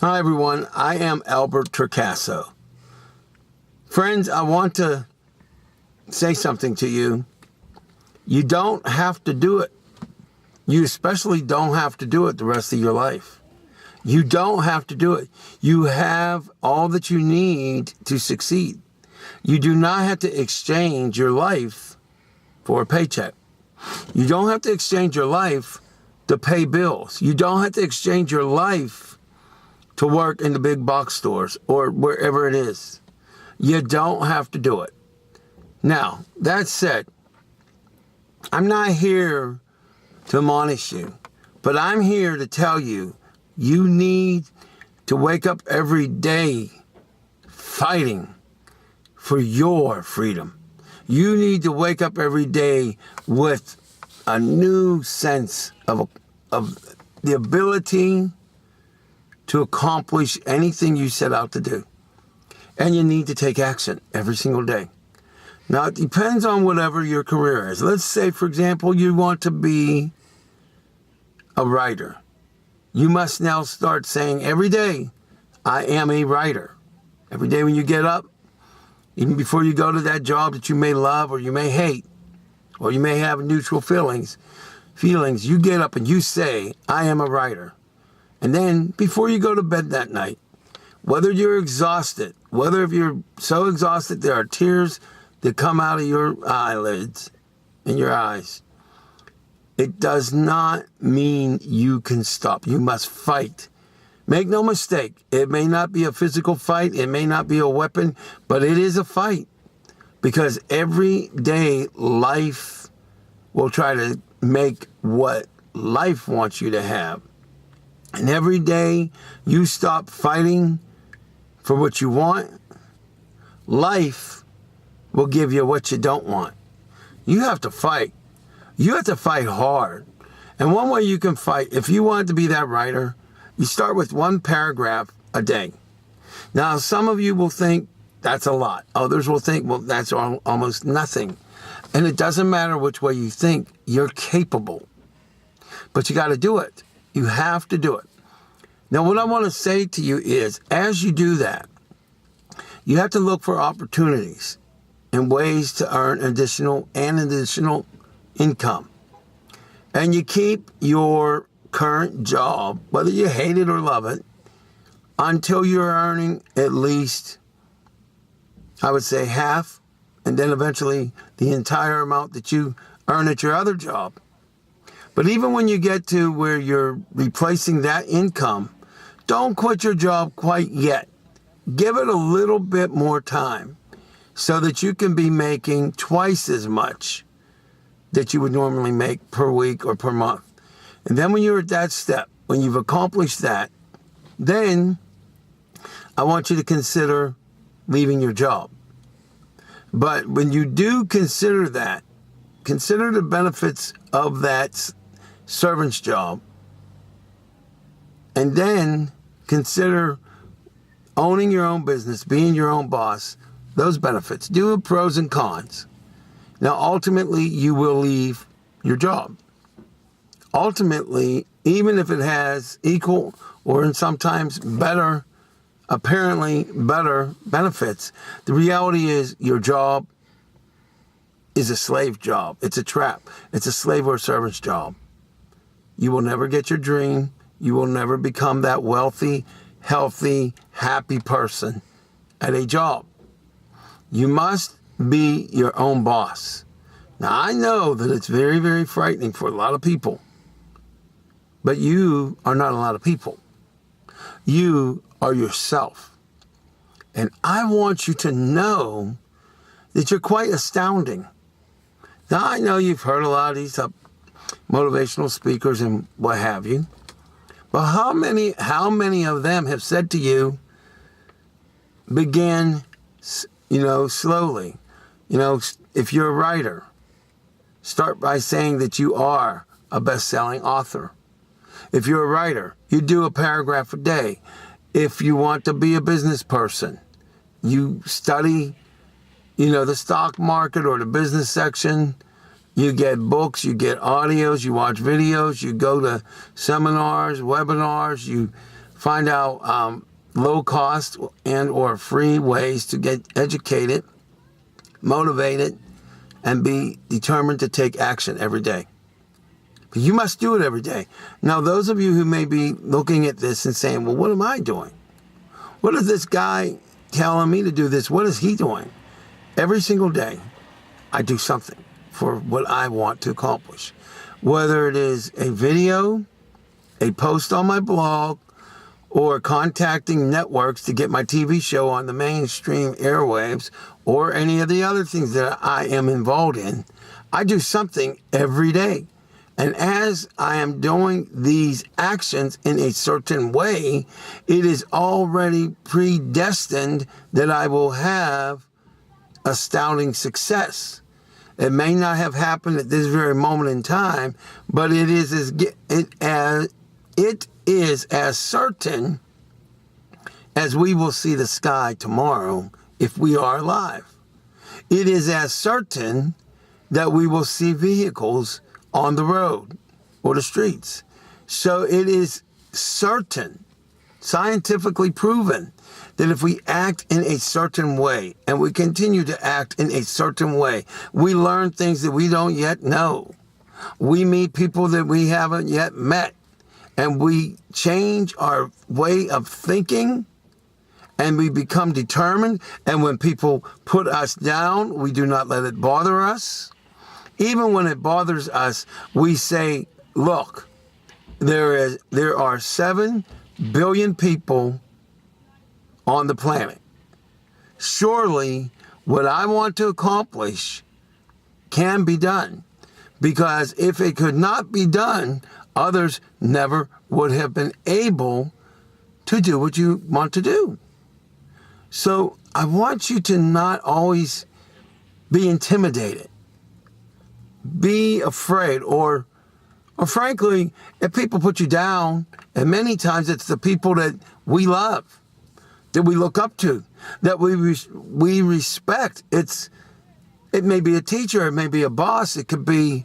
Hi everyone, I am Albert Torcaso. Friends, I want to say something to you. You don't have to do it. You especially don't have to do it the rest of your life. You don't have to do it. You have all that you need to succeed. You do not have to exchange your life for a paycheck. You don't have to exchange your life to pay bills. You don't have to exchange your life to work in the big box stores or wherever it is. You don't have to do it. Now, that said, I'm not here to admonish you, but I'm here to tell you, you need to wake up every day fighting for your freedom. You need to wake up every day with a new sense of the ability to accomplish anything you set out to do. And you need to take action every single day. Now, it depends on whatever your career is. Let's say, for example, you want to be a writer. You must now start saying every day, I am a writer. Every day when you get up, even before you go to that job that you may love or you may hate, or you may have neutral feelings, you get up and you say, I am a writer. And then before you go to bed that night, whether you're exhausted, whether if you're so exhausted there are tears that come out of your eyelids and your eyes, it does not mean you can stop. You must fight. Make no mistake, it may not be a physical fight, it may not be a weapon, but it is a fight. Because every day life will try to make what life wants you to have. And every day you stop fighting for what you want, life will give you what you don't want. You have to fight. You have to fight hard. And one way you can fight, if you want to be that writer, you start with one paragraph a day. Now, some of you will think that's a lot. Others will think, well, that's almost nothing. And it doesn't matter which way you think, you're capable. But you got to do it. You have to do it. Now, what I want to say to you is, as you do that, you have to look for opportunities and ways to earn additional income. And you keep your current job, whether you hate it or love it, until you're earning at least, I would say, half, and then eventually the entire amount that you earn at your other job. But even when you get to where you're replacing that income, don't quit your job quite yet. Give it a little bit more time so that you can be making twice as much that you would normally make per week or per month. And then when you're at that step, when you've accomplished that, then I want you to consider leaving your job. But when you do consider that, consider the benefits of that servant's job, and then consider owning your own business, being your own boss, those benefits. Do the pros and cons. Now, ultimately, you will leave your job. Ultimately, even if it has equal or sometimes better, apparently better benefits, the reality is your job is a slave job. It's a trap. It's a slave or a servant's job. You will never get your dream. You will never become that wealthy, healthy, happy person at a job. You must be your own boss. Now, I know that it's very, very frightening for a lot of people, but you are not a lot of people. You are yourself. And I want you to know that you're quite astounding. Now, I know you've heard a lot of these motivational speakers and what have you. But how many of them have said to you, begin, slowly. If you're a writer, start by saying that you are a best-selling author. If you're a writer, you do a paragraph a day. If you want to be a business person, you study, the stock market or the business section. You get books, you get audios, you watch videos, you go to seminars, webinars, you find out low cost and or free ways to get educated, motivated, and be determined to take action every day. But you must do it every day. Now, those of you who may be looking at this and saying, well, what am I doing? What is this guy telling me to do this? What is he doing? Every single day, I do something for what I want to accomplish. Whether it is a video, a post on my blog, or contacting networks to get my TV show on the mainstream airwaves, or any of the other things that I am involved in, I do something every day. And as I am doing these actions in a certain way, it is already predestined that I will have astounding success. It may not have happened at this very moment in time, but it is as certain as we will see the sky tomorrow if we are alive. It is as certain that we will see vehicles on the road or the streets. So it is certain, scientifically proven, that if we act in a certain way and we continue to act in a certain way, we learn things that we don't yet know. We meet people that we haven't yet met, and we change our way of thinking, and we become determined. And when people put us down, we do not let it bother us. Even when it bothers us, we say, look, there are 7 billion people on the planet. Surely what I want to accomplish can be done, because if it could not be done, others never would have been able to do what you want to do. So I want you to not always be intimidated, be afraid, or frankly, if people put you down, and many times it's the people that we love, that we look up to, that we respect. It may be a teacher, it may be a boss, it could be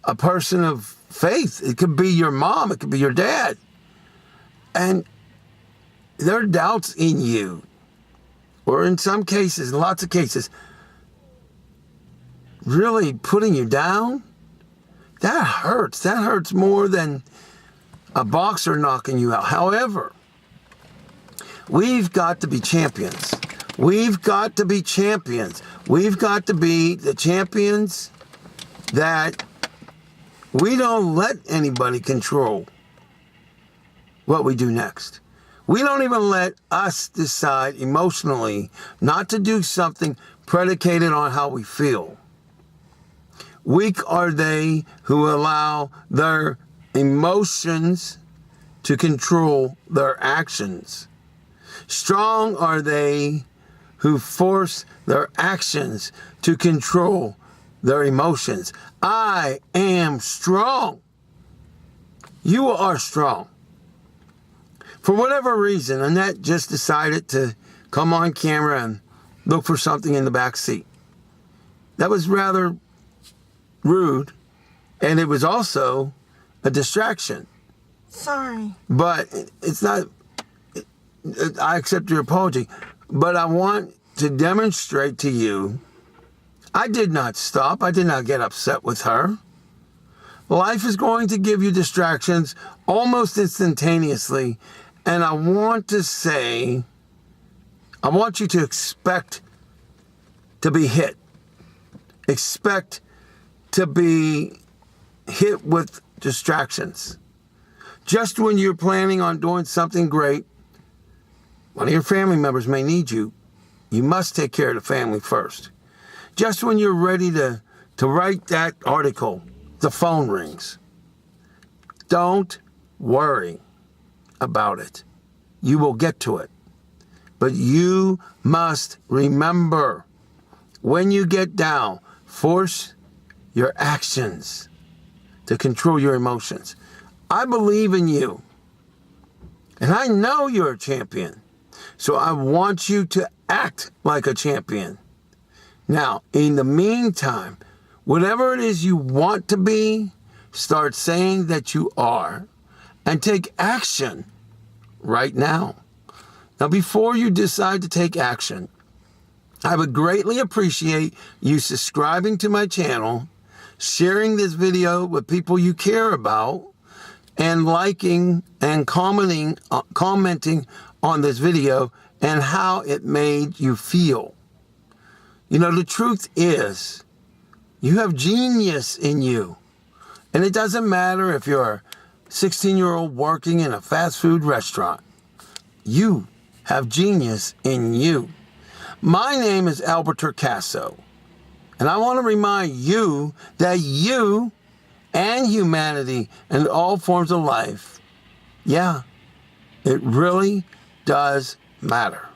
a person of faith, it could be your mom, it could be your dad. And there are doubts in you, or in some cases, in lots of cases, really putting you down. That hurts. That hurts more than a boxer knocking you out. However, we've got to be champions. We've got to be champions. We've got to be the champions that we don't let anybody control what we do next. We don't even let us decide emotionally not to do something predicated on how we feel. Weak are they who allow their emotions to control their actions. Strong are they who force their actions to control their emotions. I am strong. You are strong. For whatever reason, Annette just decided to come on camera and look for something in the back seat. That was rather rude, and it was also a distraction. Sorry. But it's not, I accept your apology, but I want to demonstrate to you, I did not stop. I did not get upset with her. Life is going to give you distractions almost instantaneously, and I want to say, I want you to expect to be hit. Expect to be hit with distractions. Just when you're planning on doing something great, one of your family members may need you. You must take care of the family first. Just when you're ready to write that article, the phone rings. Don't worry about it. You will get to it. But you must remember, when you get down, force your actions to control your emotions. I believe in you. And I know you're a champion. So I want you to act like a champion. Now, in the meantime, whatever it is you want to be, start saying that you are. And take action right now. Now, before you decide to take action, I would greatly appreciate you subscribing to my channel, sharing this video with people you care about, and liking and commenting on this video and how it made you feel. You know, the truth is, you have genius in you. And it doesn't matter if you're a 16-year-old working in a fast food restaurant. You have genius in you. My name is Albert Torcaso, and I want to remind you that you and humanity and all forms of life, yeah, it really does matter.